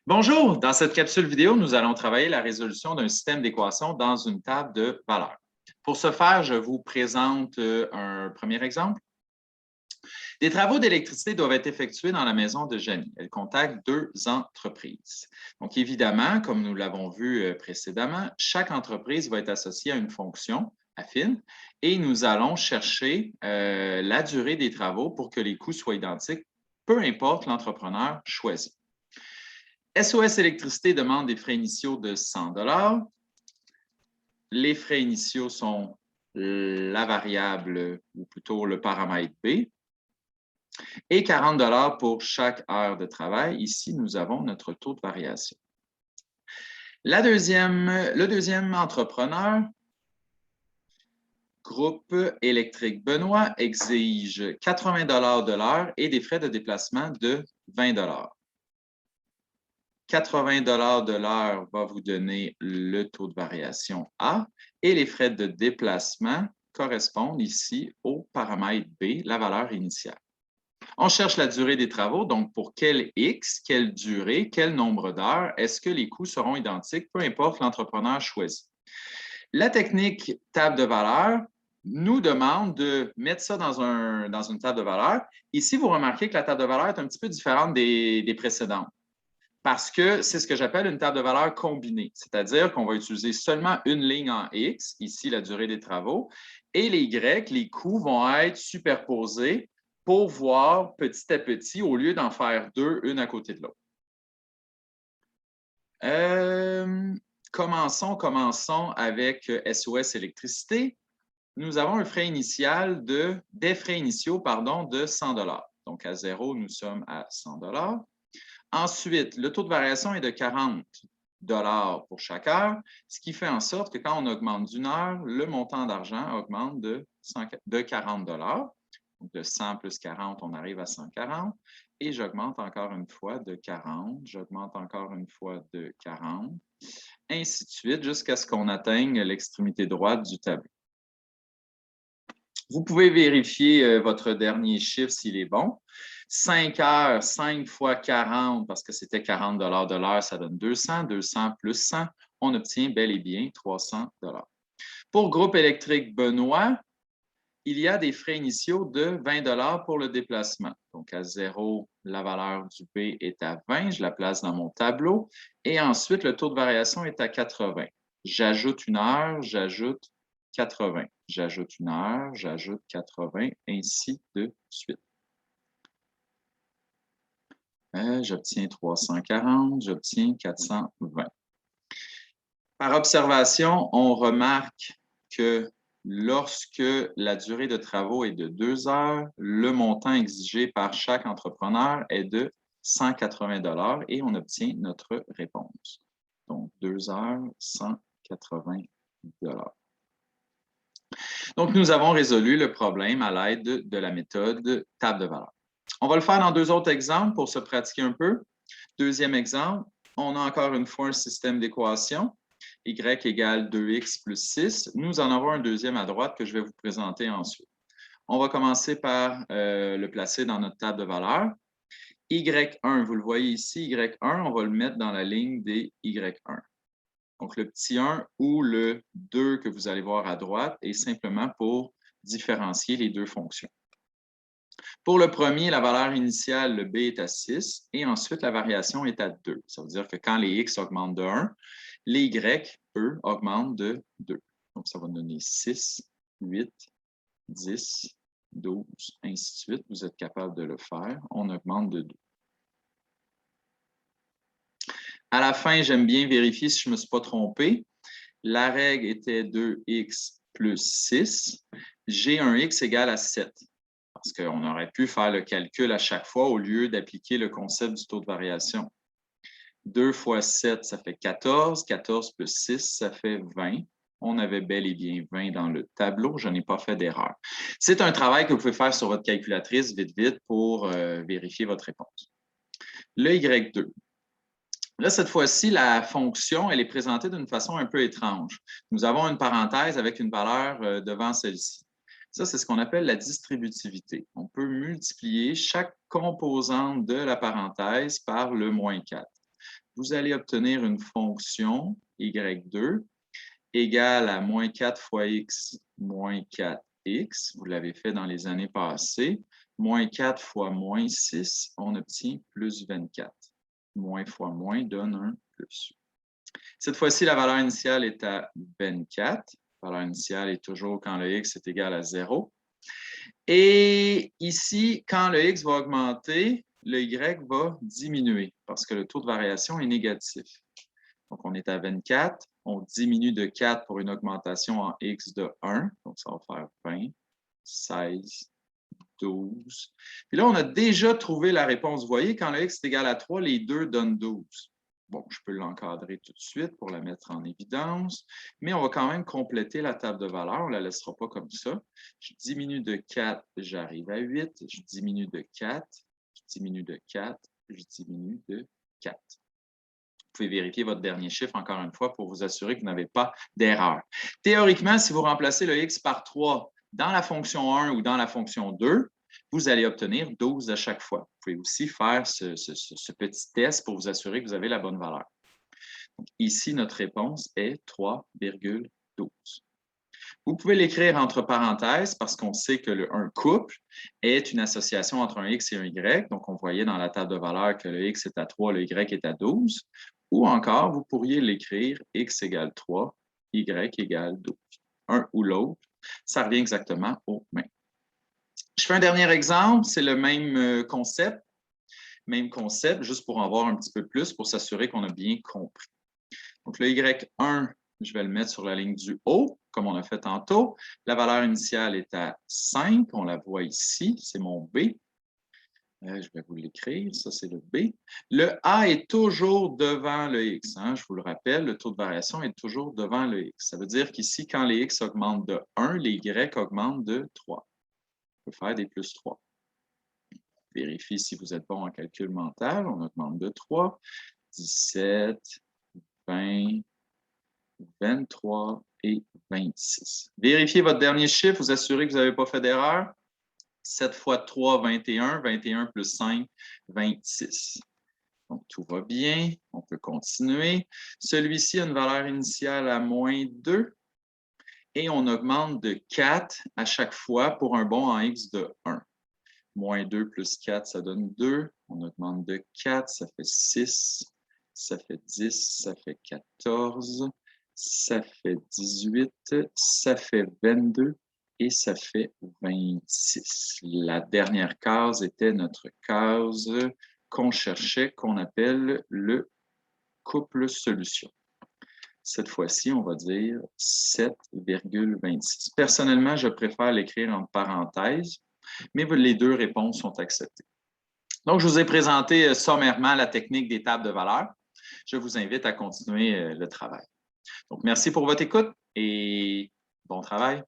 Bonjour, dans cette capsule vidéo, nous allons travailler la résolution d'un système d'équations dans une table de valeurs. Pour ce faire, je vous présente un premier exemple. Des travaux d'électricité doivent être effectués dans la maison de Janie. Elle contacte deux entreprises. Donc, évidemment, comme nous l'avons vu précédemment, chaque entreprise va être associée à une fonction affine et nous allons chercher la durée des travaux pour que les coûts soient identiques, peu importe l'entrepreneur choisi. SOS Électricité demande des frais initiaux de 100 $. Les frais initiaux sont la variable, ou plutôt le paramètre B, et 40 $ pour chaque heure de travail. Ici, nous avons notre taux de variation. Le deuxième entrepreneur, Groupe électrique Benoît, exige 80 $ de l'heure et des frais de déplacement de 20 $. 80 $ de l'heure va vous donner le taux de variation A et les frais de déplacement correspondent ici au paramètre B, la valeur initiale. On cherche la durée des travaux, donc pour quel X, quelle durée, quel nombre d'heures, est-ce que les coûts seront identiques, peu importe l'entrepreneur choisi. La technique table de valeurs nous demande de mettre ça dans une table de valeurs. Ici, vous remarquez que la table de valeurs est un petit peu différente des précédentes, parce que c'est ce que j'appelle une table de valeurs combinée, c'est-à-dire qu'on va utiliser seulement une ligne en X, ici la durée des travaux, et les Y, les coûts vont être superposés pour voir petit à petit, au lieu d'en faire deux, une à côté de l'autre. Commençons avec SOS Électricité. Nous avons un frais initial des frais initiaux de 100 $. Donc, à 0, nous sommes à 100 $. Ensuite, le taux de variation est de 40 $ pour chaque heure, ce qui fait en sorte que quand on augmente d'une heure, le montant d'argent augmente de 40 $. Donc, de 100 plus 40, on arrive à 140. Et j'augmente encore une fois de 40, j'augmente encore une fois de 40, ainsi de suite, jusqu'à ce qu'on atteigne l'extrémité droite du tableau. Vous pouvez vérifier votre dernier chiffre s'il est bon. 5 heures, 5 fois 40, parce que c'était 40 $ de l'heure, ça donne 200. 200 plus 100, on obtient bel et bien 300 $. Pour Groupe électrique Benoît, il y a des frais initiaux de 20 $ pour le déplacement. Donc, à 0, la valeur du B est à 20, je la place dans mon tableau. Et ensuite, le taux de variation est à 80. J'ajoute une heure, j'ajoute 80. J'ajoute une heure, j'ajoute 80, ainsi de suite. J'obtiens 340, j'obtiens 420. Par observation, on remarque que lorsque la durée de travaux est de 2 heures, le montant exigé par chaque entrepreneur est de 180 $ et on obtient notre réponse. Donc, 2 heures, 180 $. Donc, nous avons résolu le problème à l'aide de la méthode table de valeurs. On va le faire dans deux autres exemples pour se pratiquer un peu. Deuxième exemple, on a encore une fois un système d'équations. Y égale 2x plus 6. Nous en avons un deuxième à droite que je vais vous présenter ensuite. On va commencer par le placer dans notre table de valeurs. Y1, vous le voyez ici, Y1, on va le mettre dans la ligne des Y1. Donc, le petit 1 ou le 2 que vous allez voir à droite est simplement pour différencier les deux fonctions. Pour le premier, la valeur initiale, le B est à 6, et ensuite la variation est à 2. Ça veut dire que quand les X augmentent de 1, les Y, eux, augmentent de 2. Donc, ça va donner 6, 8, 10, 12, ainsi de suite. Vous êtes capable de le faire. On augmente de 2. À la fin, j'aime bien vérifier si je ne me suis pas trompé. La règle était 2x plus 6. J'ai un x égale à 7. Parce qu'on aurait pu faire le calcul à chaque fois au lieu d'appliquer le concept du taux de variation. 2 fois 7, ça fait 14. 14 plus 6, ça fait 20. On avait bel et bien 20 dans le tableau. Je n'ai pas fait d'erreur. C'est un travail que vous pouvez faire sur votre calculatrice vite, vite pour vérifier votre réponse. Le Y2. Là, cette fois-ci, la fonction, elle est présentée d'une façon un peu étrange. Nous avons une parenthèse avec une valeur devant celle-ci. Ça, c'est ce qu'on appelle la distributivité. On peut multiplier chaque composante de la parenthèse par le moins 4. vous allez obtenir une fonction y2 égale à moins 4 fois x moins 4x. Vous l'avez fait dans les années passées. Moins 4 fois moins 6, on obtient plus 24. Moins fois moins donne un plus. Cette fois-ci, la valeur initiale est à 24. La valeur initiale est toujours quand le x est égal à 0. Et ici, quand le x va augmenter, le y va diminuer parce que le taux de variation est négatif. Donc, on est à 24. On diminue de 4 pour une augmentation en x de 1. Donc, ça va faire 20, 16, 12. Puis là, on a déjà trouvé la réponse. Vous voyez, quand le x est égal à 3, les deux donnent 12. Bon, je peux l'encadrer tout de suite pour la mettre en évidence, mais on va quand même compléter la table de valeurs. On ne la laissera pas comme ça. Je diminue de 4, j'arrive à 8. Je diminue de 4, je diminue de 4, je diminue de 4. Vous pouvez vérifier votre dernier chiffre encore une fois pour vous assurer que vous n'avez pas d'erreur. Théoriquement, si vous remplacez le x par 3 dans la fonction 1 ou dans la fonction 2, vous allez obtenir 12 à chaque fois. Vous pouvez aussi faire ce petit test pour vous assurer que vous avez la bonne valeur. Donc, ici, notre réponse est 3,12. Vous pouvez l'écrire entre parenthèses parce qu'on sait que un couple est une association entre un x et un y. Donc, on voyait dans la table de valeurs que le x est à 3, le y est à 12. Ou encore, vous pourriez l'écrire x égale 3, y égale 12. Un ou l'autre, ça revient exactement au même. Je fais un dernier exemple, c'est le même concept. Même concept, juste pour en voir un petit peu plus, pour s'assurer qu'on a bien compris. Donc, le y1, je vais le mettre sur la ligne du haut, comme on a fait tantôt. La valeur initiale est à 5, on la voit ici, c'est mon B. Je vais vous l'écrire, ça c'est le B. Le A est toujours devant le X, hein, je vous le rappelle, le taux de variation est toujours devant le X. Ça veut dire qu'ici, quand les X augmentent de 1, les Y augmentent de 3. On peut faire des plus 3. Vérifiez si vous êtes bon en calcul mental, on augmente de 3, 17, 20, 23 et 26. Vérifiez votre dernier chiffre, vous assurez que vous n'avez pas fait d'erreur. 7 fois 3, 21. 21 plus 5, 26. Donc, tout va bien. On peut continuer. Celui-ci a une valeur initiale à moins 2 et on augmente de 4 à chaque fois pour un bond en x de 1. Moins 2 plus 4, ça donne 2. On augmente de 4, ça fait 6. Ça fait 10, ça fait 14. Ça fait 18, ça fait 22 et ça fait 26. La dernière case était notre case qu'on cherchait, qu'on appelle le couple solution. Cette fois-ci, on va dire 7,26. Personnellement, je préfère l'écrire en parenthèse, mais les deux réponses sont acceptées. Donc, je vous ai présenté sommairement la technique des tables de valeurs. Je vous invite à continuer le travail. Donc, merci pour votre écoute et bon travail.